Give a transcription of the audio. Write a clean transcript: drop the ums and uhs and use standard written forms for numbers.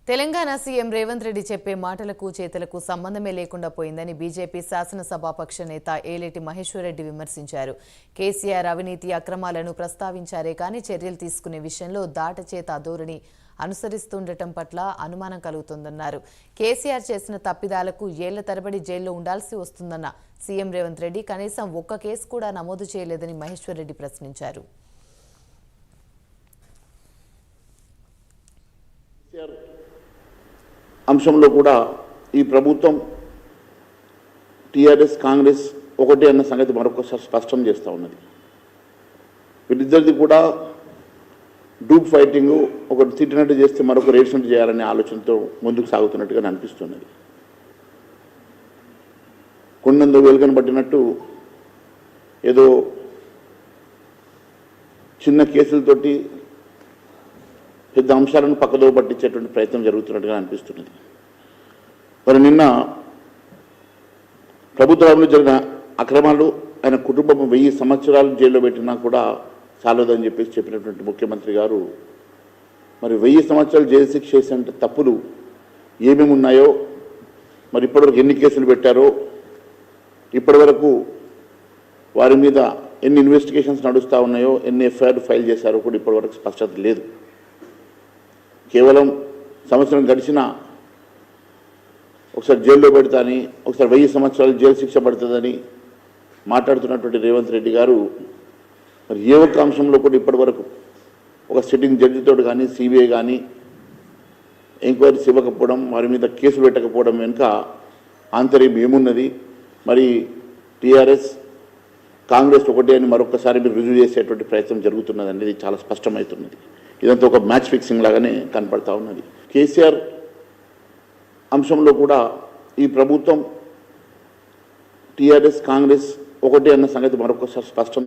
Telangana CM Revanth Reddy చెప్పే మాటలకు చేతలకు సంబంధమే లేకుండా పోయిందని బీజేపీ శాసనసభాపక్ష నేత ఏలేటి మహేశ్వర్ రెడ్డి విమర్శించారు. కేసీఆర్ అవినీతి అక్రమాలను ప్రస్తావించారే కానీ చర్యలు తీసుకునే విషయంలో దాటచేత ధోరణి అనుసరిస్తుండటం పట్ల అనుమానం కలుగుతోందన్నారు. కేసీఆర్ చేసిన తప్పిదాలకు ఏళ్ల తరబడి జైల్లో ఉండాల్సి వస్తుందన్న సీఎం రేవంత్ రెడ్డి కనీసం ఒక్క కేసు కూడా నమోదు చేయలేదని మహేశ్వర్ రెడ్డి ప్రశ్నించారు. అంశంలో కూడా ఈ ప్రభుత్వం టీఆర్ఎస్ కాంగ్రెస్ ఒకటే అన్న సంగతి మరొకసారి స్పష్టం చేస్తూ ఉన్నది. వీళ్ళిద్దరిది కూడా డూప్ ఫైటింగ్, ఒకటి తిట్టినట్టు చేస్తే మరొక రేషనట్టు చేయాలనే ఆలోచనతో ముందుకు సాగుతున్నట్టుగా అనిపిస్తున్నది. కొండందో వెలుగను పట్టినట్టు ఏదో చిన్న కేసులతోటి పెద్ద అంశాలను పక్కదో పట్టించేటువంటి ప్రయత్నం జరుగుతున్నట్టుగా అనిపిస్తున్నది. మరి నిన్న ప్రభుత్వంలో జరిగిన అక్రమాలు ఆయన కుటుంబం 1000 సంవత్సరాలు జైల్లో పెట్టినా కూడా చాలదని చెప్పినటువంటి ముఖ్యమంత్రి గారు మరి 1000 సంవత్సరాలు జైలు శిక్ష చేసేంత తప్పులు ఏమేమి ఉన్నాయో, మరి ఇప్పటివరకు ఎన్ని కేసులు పెట్టారో, ఇప్పటివరకు వారి మీద ఎన్ని ఇన్వెస్టిగేషన్స్ నడుస్తూ ఉన్నాయో, ఎన్ని ఎఫ్ఐఆర్ ఫైల్ చేశారో కూడా ఇప్పటివరకు స్పష్టత లేదు. కేవలం సంవత్సరం గడిచినా ఒకసారి జైల్లో పెడతాని, ఒకసారి 1000 సంవత్సరాలు జైలు శిక్ష పడుతుందని మాట్లాడుతున్నటువంటి రేవంత్ రెడ్డి గారు మరి ఏ ఒక్క అంశంలో కూడా ఇప్పటివరకు ఒక సిట్టింగ్ జడ్జితో కానీ సిబిఐ కానీ ఎంక్వైరీస్ ఇవ్వకపోవడం, వారి మీద కేసులు పెట్టకపోవడం వెనుక ఆంతర్యం ఏమున్నది, మరి టీఆర్ఎస్ కాంగ్రెస్ ఒకటే అని మరొకసారి మీరు రుజువు చేసేటువంటి ప్రయత్నం జరుగుతున్నది అనేది చాలా స్పష్టమవుతున్నది. ఇదంతా ఒక మ్యాచ్ ఫిక్సింగ్ లాగానే కనపడతా ఉన్నది. కేసీఆర్ అంశంలో కూడా ఈ ప్రభుత్వం టీఆర్ఎస్ కాంగ్రెస్ ఒకటే అన్న సంగతి మరొకసారి స్పష్టం